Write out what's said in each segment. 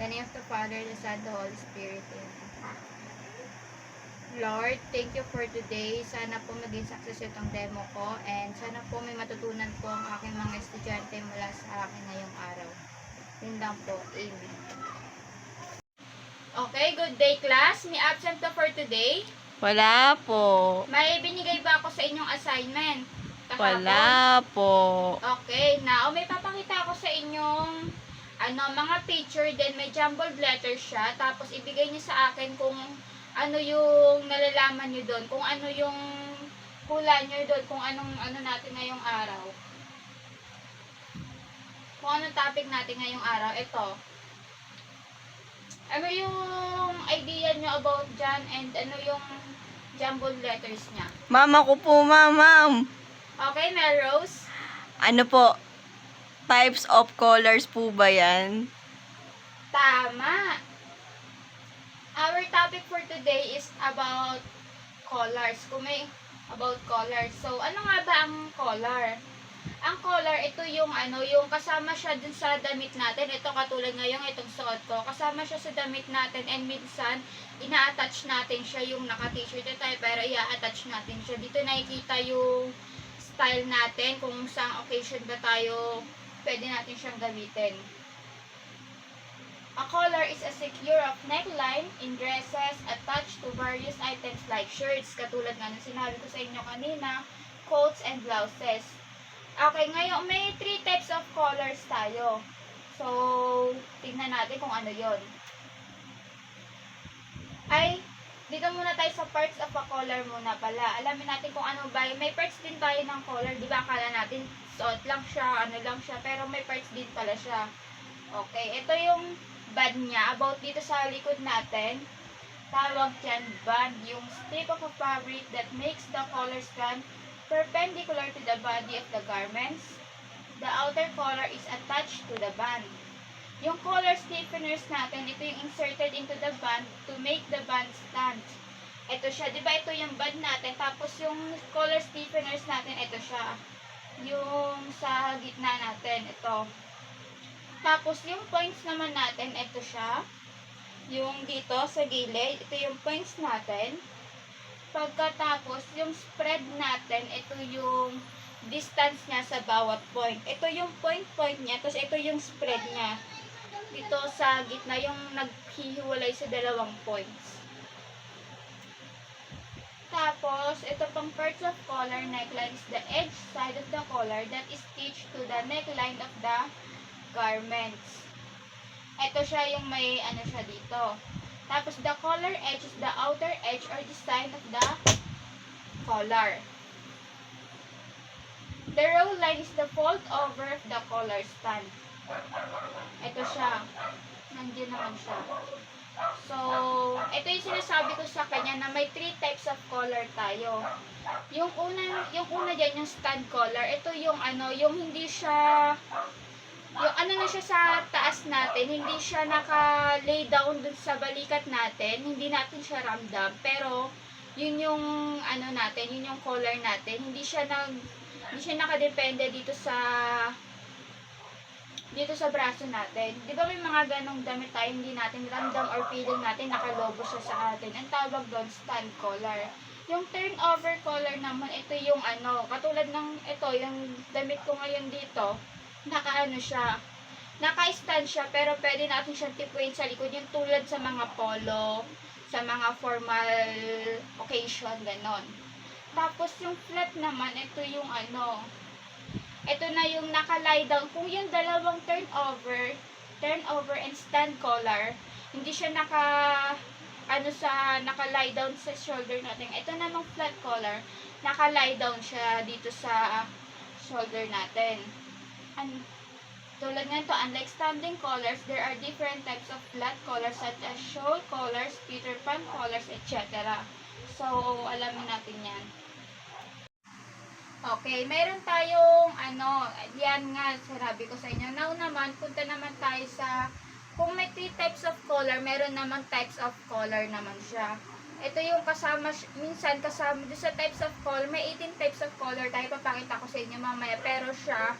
the name of the Father, the Son, the Holy Spirit. Amen. Lord, thank you for today. Sana po maging success itong demo ko and sana po may matutunan po ang aking mga estudyante mula sa akin ngayong araw. Yun lang po. Amen. Okay, good day class. May absent to for today? Wala po. May binigay ba ako sa inyong assignment? Kahapon? Wala po. Okay, now may papakita ako sa inyong mga picture, then may jumbled letter siya, tapos ibigay niyo sa akin kung ano yung nalalaman niyo doon, kung ano yung hula niyo doon, kung anong natin ngayong araw. Kung anong topic natin ngayong araw, ito. Ano yung idea niyo about dyan and ano yung jumbled letters niya? Mama ko po, ma'am. Okay, Melrose? Ano po? Types of colors po ba yan? Tama. Our topic for today is about colors. About colors. So, ano nga ba ang color? Ang color, ito yung yung kasama siya dun sa damit natin. Ito katulad ngayon, itong suot ko. Kasama siya sa damit natin and minsan, ina-attach natin siya yung naka-t-shirt na tayo, pero i-attach natin siya. Dito nakikita yung style natin, kung saan occasion ba tayo pwede natin siyang gamitin. A collar is a secure of neckline in dresses attached to various items like shirts, katulad nga ng sinabi ko sa inyo kanina, coats and blouses. Okay, ngayon may 3 types of collars tayo. So, tingnan natin kung ano yon. Dito muna tayo sa parts of a collar muna pala. Alamin natin kung ano ba. May parts din tayo ng collar. Di ba akala natin suot lang siya, ano lang siya. Pero may parts din pala siya. Okay, ito yung band niya. About dito sa likod natin. Tawag dyan band. Yung strip of a fabric that makes the collar stand perpendicular to the body of the garments. The outer collar is attached to the band. Yung collar stiffeners natin, ito yung inserted into the band to make the band stand. Ito siya, di ba ito yung band natin, tapos yung collar stiffeners natin, ito siya. Yung sa gitna natin, ito. Tapos yung points naman natin, ito siya. Yung dito sa gilid, ito yung points natin. Pagkatapos, yung spread natin, ito yung distance niya sa bawat point. Ito yung point niya, tapos ito yung spread niya. Dito sa gitna, yung naghihiwalay sa dalawang points. Tapos, ito pang parts of collar neckline is the edge side of the collar that is stitched to the neckline of the garments. Ito siya yung may siya dito. Tapos, the collar edge is the outer edge or the side of the collar. The row line is the fold over of the collar stand. Ito siya. Nandiyan naman siya. So, ito yung sinasabi ko sa kanya na may 3 types of collar tayo. Yung una dyan, yung stand collar, ito yung yung hindi siya, yung na siya sa taas natin, hindi siya naka-lay down dun sa balikat natin, hindi natin siya ramdam, pero yun yung natin, yun yung collar natin, hindi siya nakadepende dito sa braso natin. Di ba may mga ganong damit tayo hindi natin ramdam or feeling natin nakalobo siya sa atin. Ang tawag doon, stand collar. Yung turnover collar naman, ito yung katulad ng ito, yung damit ko ngayon dito, siya, naka-stand siya, pero pwede natin siyang tipuin sa likod, yung tulad sa mga polo, sa mga formal occasion, ganon. Tapos yung flat naman, ito yung ito na yung naka-lie down. Kung yung dalawang turnover and stand collar, hindi siya naka-lie down sa shoulder natin. Ito namang flat collar, naka-lie down siya dito sa shoulder natin. Tulad nga ito, unlike standing collars, there are different types of flat collars such as shawl collars, Peter Pan collars, etc. So, alamin natin yan. Okay, meron tayong yan nga, sinabi ko sa inyo. Now naman, punta naman tayo sa, kung may 3 types of collar, meron naman types of collar naman siya. Ito yung minsan kasama, doon sa types of collar, may 18 types of collar tayo, papakita ko sa inyo mamaya. Pero siya,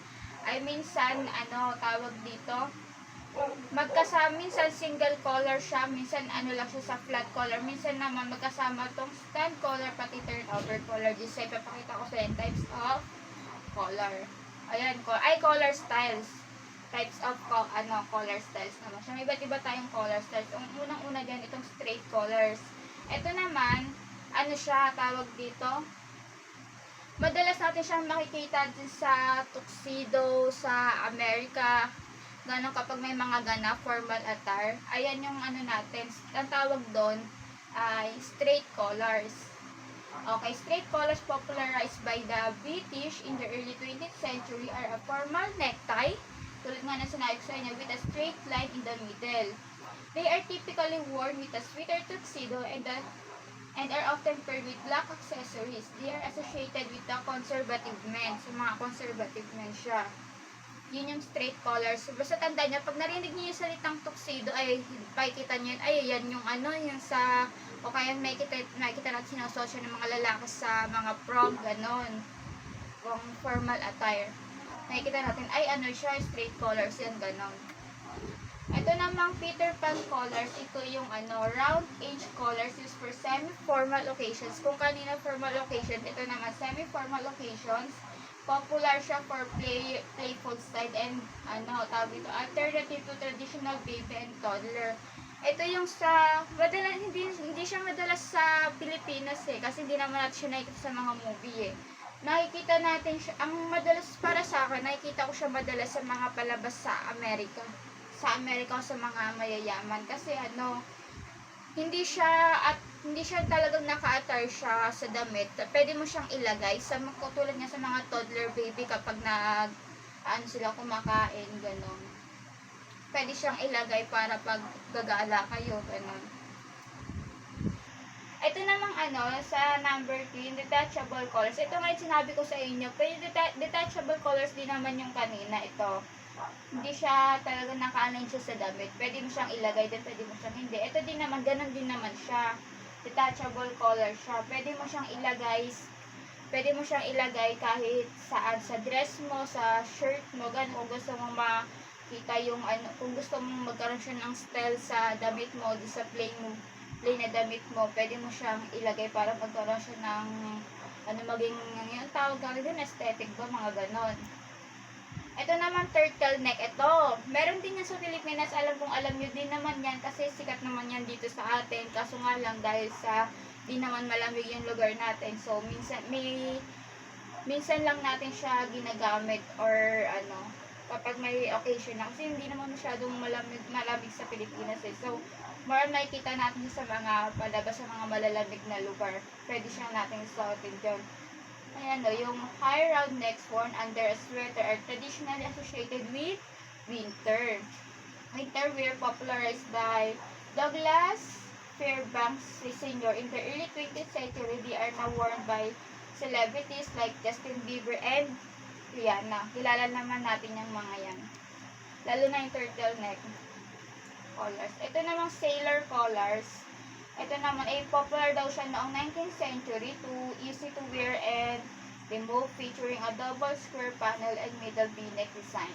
ay minsan, tawag dito, minsan single color siya, minsan ano lang siya sa flat color, minsan naman magkasama tong stand color pati turnover color. Just say, papakita ko sa inyo types of color. Ayan, color styles. Types of color styles naman siya. May iba't iba tayong color styles. Ang unang-una dyan, itong straight colors. Ito naman, ano siya, tawag dito, madalas natin siyang makikita din sa tuxedo, sa Amerika, ganun kapag may mga ganap, formal attire. Ayan yung ano natin, ang tawag doon ay straight colors. Okay, straight colors popularized by the British in the early 20th century are a formal necktie, tulad nga ng sinabi ko sa inyo, with a straight line in the middle. They are typically worn with a sweater tuxedo and are often paired with black accessories. They are associated with the conservative men. So, mga conservative men siya. Yun yung straight colors. Basta tandaan nyo, pag narinig nyo yung salitang tuxedo, ay pakikita nyo yun, ay yan yung ano, yung sa, o kaya makikita natin sinasosyo ng mga lalaki sa mga prom, ganon. Kung formal attire. Nakikita natin, ay ano siya, straight colors yan, ganon. Ito namang Peter Pan colors, ito yung round edge colors used for semi-formal occasions. Kung kanina formal occasion, ito naman semi-formal occasions. Popular siya for playful style and tawag ito, alternative to traditional baby and toddler. Ito yung hindi siya madalas sa Pilipinas kasi hindi naman natin siya nakikita sa mga movie Nakikita natin siya, ang madalas para sa akin, nakikita ko siya madalas sa mga palabas sa Amerika. Sa Amerika o sa mga mayayaman kasi hindi siya talagang naka-attire siya sa damit. Pwede mo siyang ilagay sa tulad niya sa mga toddler baby kapag sila kumakain, ganon. Pwede siyang ilagay para pag gagala kayo, ganon. Ito namang sa number 3, detachable colors. Ito nga yung sinabi ko sa inyo. Pero detachable colors din naman yung kanina. Ito. Hindi siya talaga naka-align siya sa damit. Pwede mo siyang ilagay din, pwede mo siyang hindi. Ito din naman, ganun din naman siya. Detachable color siya. Pwede mo siyang ilagay kahit saan. Sa dress mo, sa shirt mo, ganun. Kung gusto mo makita yung kung gusto mo magkaroon siya ng style sa damit mo, sa plain na damit mo, pwede mo siyang ilagay para magkaroon siya ng maging yung tawag kami din, aesthetic ba, mga ganon. Ito naman turtleneck. Ito, meron din yan sa Pilipinas. Alam nyo din naman yan kasi sikat naman yan dito sa atin. Kaso nga lang dahil sa di naman malamig yung lugar natin. So, minsan lang natin siya ginagamit or kapag may occasion na. Kasi hindi naman masyadong malamig sa Pilipinas So, more makikita natin sa mga palabas sa mga malalamig na lugar. Pwede siyang natin suotin dyan. Ayan yung high round necks worn under a sweater are traditionally associated with winter. Winter wear popularized by Douglas Fairbanks Sr. in the early 20th century. They are now worn by celebrities like Justin Bieber and Rihanna. Kilala naman natin yung mga yan. Lalo na yung turtleneck colors. Ito namang sailor colors. Ito naman ay popular daw siya noong 19th century, easy to wear and remove, featuring a double square panel and middle v-neck design.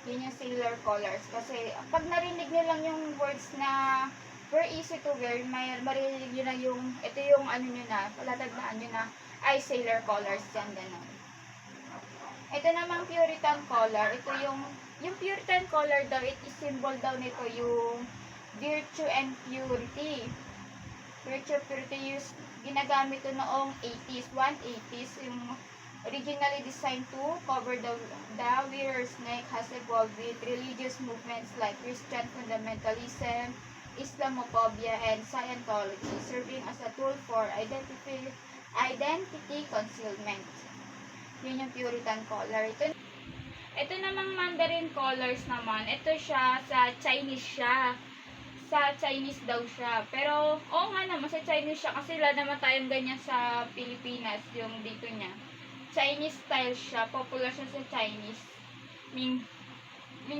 Yun yung sailor colors. Kasi pag narinig nyo lang yung words na very easy to wear, marinig nyo na ito yung nyo na, palatagdaan nyo na, ay sailor colors yan, gano'n. Ito namang Puritan color. Ito yung Puritan color daw, symbol daw nito yung virtue and purity. Virtue and purity ginagamit ito noong 180s. Yung originally designed to cover the wearer's neck, has evolved with religious movements like Christian fundamentalism, Islamophobia, and Scientology, serving as a tool for identity concealment. Yun yung Puritan color. Ito namang Mandarin colors naman. Ito siya, sa Chinese siya. Sa Chinese daw siya. Pero, oo nga naman, sa Chinese siya. Kasi wala naman tayong ganyan sa Pilipinas, yung dito niya. Chinese style siya. Popular siya sa Chinese. Ming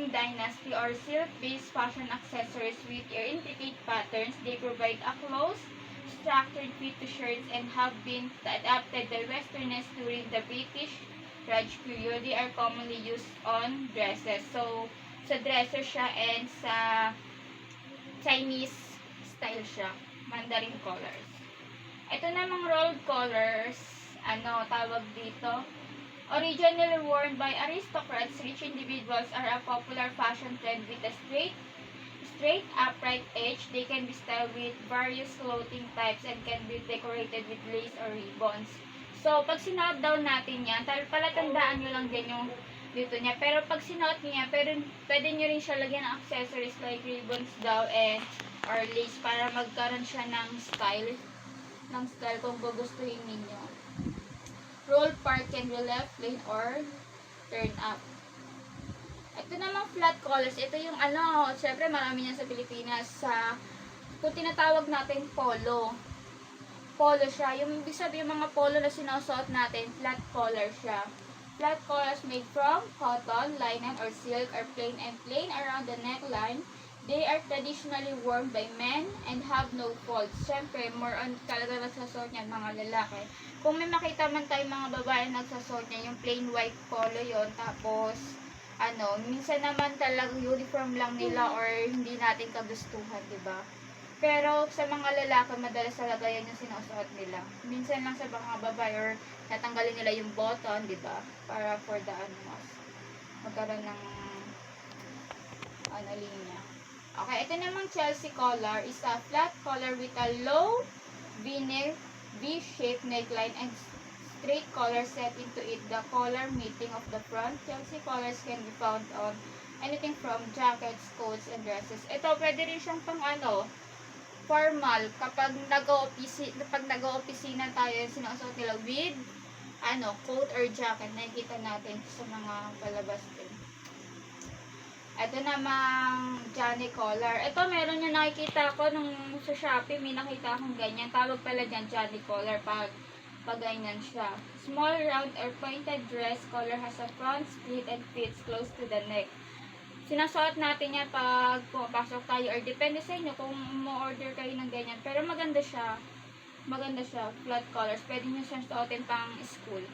Dynasty or silk-based fashion accessories with intricate patterns. They provide a close, structured fit to shirts and have been adapted by Westerners during the British Raj period. They are commonly used on dresses. So, Sa dresser siya and sa Chinese style siya. Mandarin colors. Ito namang rolled collars, tawag dito. Originally worn by aristocrats, rich individuals are a popular fashion trend with a straight upright edge. They can be styled with various clothing types and can be decorated with lace or ribbons. So, pag sinuot daw natin yan, palatandaan nyo lang din yung dito niya. Pero pag sinuot nyo yan, pwede nyo rin siya lagyan ng accessories like ribbons daw and or lace para magkaroon siya ng style kung gugustuhin ninyo. Roll part can be left plain or turn up. Ito namang flat collars. Ito yung syempre marami yan sa Pilipinas. Kung tinatawag natin polo. Polo siya. Yung ibig sabihin yung mga polo na sinusuot natin, flat collar siya. Flat collars made from cotton, linen, or silk are plain and plain around the neckline. They are traditionally worn by men and have no folds. Siyempre, more on talaga nagsasuot niyan mga lalaki. Kung may makita man tayo mga babae nagsasuot niya, yung plain white polo yon. Tapos, minsan naman talagang uniform lang nila or hindi natin kagustuhan, diba? Pero sa mga lalaki, madalas talaga yan yung sinusuot nila. Minsan lang sa mga babae or natanggalin nila yung button, diba? Para for the magkaroon ng linya. Okay, ito namang Chelsea collar is a flat collar with a low V-shaped neckline and straight collar set into it. The collar meeting of the front. Chelsea collars can be found on anything from jackets, coats, and dresses. Ito, pwede rin siyang pang formal. Kapag nag-o-opisina tayo, sinusuot nila with coat or jacket. Nakikita natin sa mga palabas din. Ito namang Johnny collar. Ito, meron yung nakikita ko nung sa Shopee, may nakita akong ganyan. Tawag pala dyan Johnny collar pag ganyan siya. Small, round, or pointed dress collar has a front split and fits close to the neck. Sinasuot natin yan pag pumapasok tayo or depende sa inyo kung mo-order kayo ng ganyan. Pero maganda siya. Flat collars. Pwede nyo siyang suotin pang school.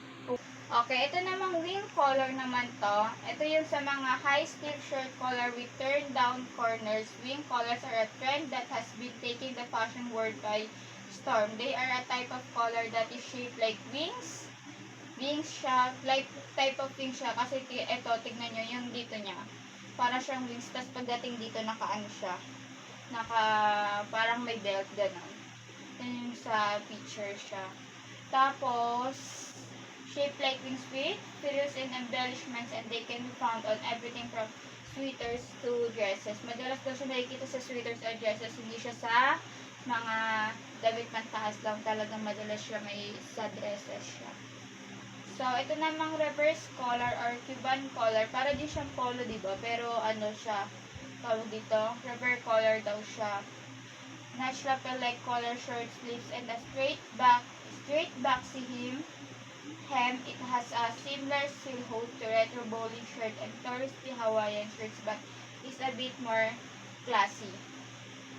Okay, ito namang wing collar naman to. Ito yung sa mga high steel shirt collar with turned down corners. Wing collars are a trend that has been taking the fashion world by storm. They are a type of collar that is shaped like wings. Wings siya, like type of wings siya. Kasi ito, tignan nyo yung dito niya. Para siyang wings, tapos pagdating dito, siya. Parang may belt, gano'n. Yan yung sa picture siya. Tapos, shaped like wings with frills and embellishments, and they can be found on everything from sweaters to dresses. Madalas daw siya nakikita sa sweaters or dresses, hindi siya sa mga damit pantaas lang. Talagang madalas siya may sa dresses siya. So, ito namang reverse collar or Cuban collar. Para din siyang polo, diba? Pero siya, tawag dito, reverse collar daw siya. Nice lapel-like collar, short sleeves, and a straight back hem. It has a similar silhouette to retro bowling shirt and touristy Hawaiian shirts, but is a bit more classy.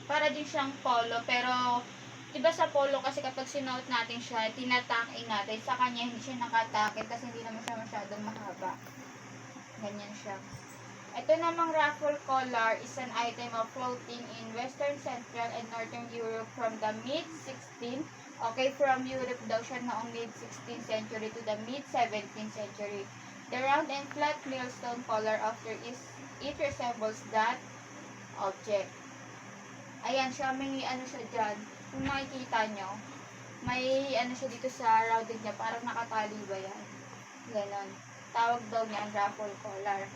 Para din siyang polo, pero diba sa polo kasi kapag sinuot natin siya, tinatake natin. Sa kanya hindi siya nakatake kasi hindi naman siya masyadong mahaba. Ganyan siya. Ito namang ruffle collar is an item of clothing in Western, Central, and Northern Europe from the mid-16th. Okay, from Europe daw siya noong mid-16th century to the mid-17th century. The round and flat millstone collar after it resembles that object. Ayan siya, may siya dyan. Kung makikita nyo, may siya dito sa rounded niya, parang nakatali ba yan? Ganon. Tawag daw niya ang ruffle collar.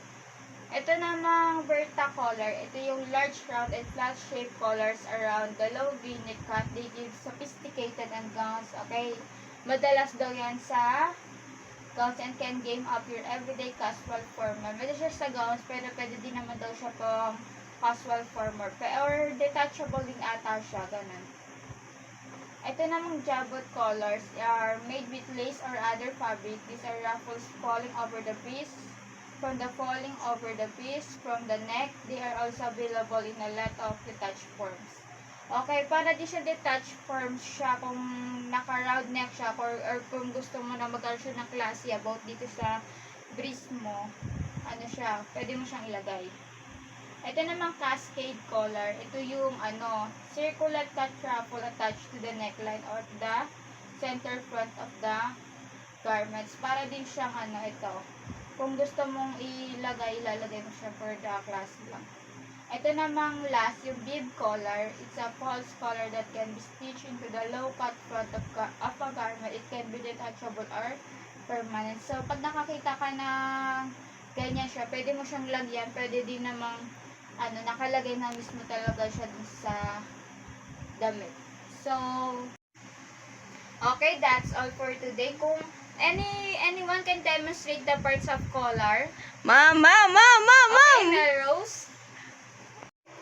Ito namang Berta collar. Ito yung large, round, and flat-shaped collars around the low V-neck cut. They give sophisticated and gowns. Okay? Madalas daw yan sa gowns and can game up your everyday casual formal. Madalas siya sa gowns, pero pwede din naman daw siya pang casual formal. Or detachable din ata siya. Ganun. Ito namang jabot collars are made with lace or other fabric. These are ruffles falling over the breast. From the neck, they are also available in a lot of detached forms. Okay, para di siya detached forms siya kung naka-round neck siya or kung gusto mo na magkaroon siya ng classy about dito sa breast mo, siya, pwede mo siyang ilagay. Ito namang cascade collar. Ito yung circular cut ruffle attached to the neckline or the center front of the garments. Para din siyang ito. Kung gusto mong ilalagay mo siya for the class lang. Ito namang last, yung bib collar. It's a false collar that can be stitched into the low cut front of a garment. It can be detachable or permanent. So, pag nakakita ka na ganyan siya, pwede mo siyang lagyan. Pwede din namang nakalagay na mismo talaga siya dun sa damit. So, okay, that's all for today. Kung anyone can demonstrate the parts of collar. Ma'am! Okay, na Rose.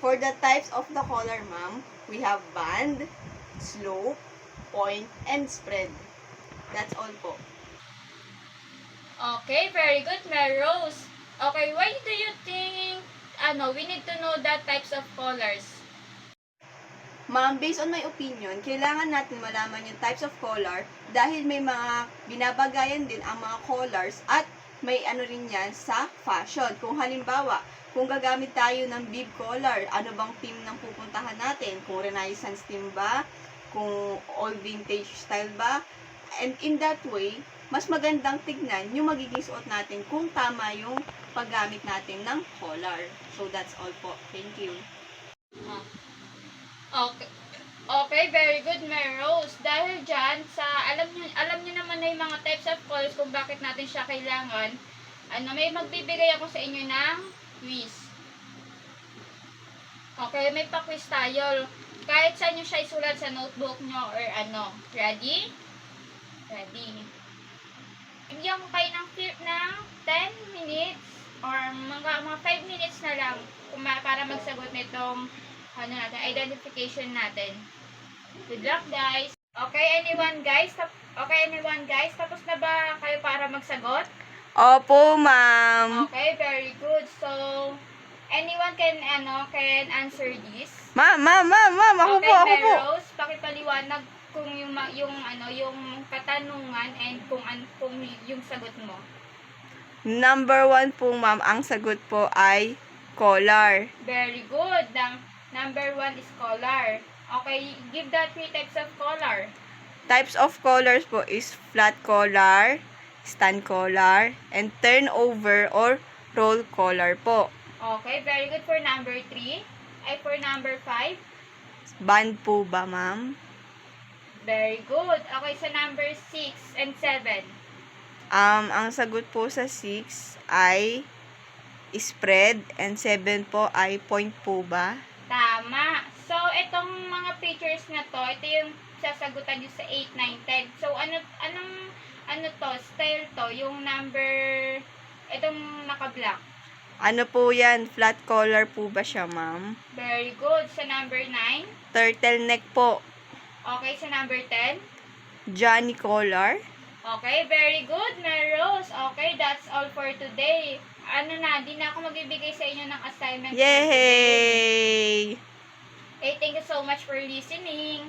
For the types of the collar, ma'am, we have band, slope, point, and spread. That's all po. Okay, very good, Rose. Okay, why do you think we need to know the types of collars? Ma'am, based on my opinion, kailangan natin malaman yung types of collar dahil may mga binabagayan din ang mga collars at may rin yan sa fashion. Kung halimbawa, kung gagamit tayo ng bib collar, ano bang theme ng pupuntahan natin? Kung Renaissance theme ba? Kung all vintage style ba? And in that way, mas magandang tignan yung magiging suot natin kung tama yung paggamit natin ng collar. So, that's all po. Thank you. Okay. Okay, very good, Rose. Dahil dyan, alam nyo naman na yung mga types of collars kung bakit natin siya kailangan. May magbibigay ako sa inyo ng quiz. Okay, may pa-quiz tayo. Kahit saan nyo siya isulat sa notebook nyo or Ready? Ready. Bigyan ko kayo ng 10 minutes or mga 5 minutes na lang para magsagot nitong identification natin. Good luck, guys. Okay, anyone guys? Tapos na ba kayo para magsagot? Opo, ma'am. Okay, very good. So, anyone can answer this? Ma'am, ako Okay, po. Rose, pakipaliwanag kung yung katanungan and kung yung sagot mo. Number 1 po, ma'am, ang sagot po ay collar. Very good. Number 1 is collar. Okay, give the 3 types of collar. Types of collars po is flat collar, stand collar, and turnover or roll collar po. Okay, very good for number 3. For number 5. Band po ba, ma'am? Very good. Okay, sa number 6 and 7. Ang sagot po sa 6 ay spread and 7 po ay point po ba? Tama. So, itong mga features na to, ito yung sasagutan nyo sa 8, 9, 10. So, anong to? Style to? Yung number, itong naka-black. Ano po yan? Flat collar po ba siya, ma'am? Very good. Sa number 9. Turtleneck po. Okay, sa number 10. Johnny collar. Okay, very good, Rose. Okay, that's all for today. Di na ako magbibigay sa inyo ng assignment for today. Yay! Okay, thank you so much for listening.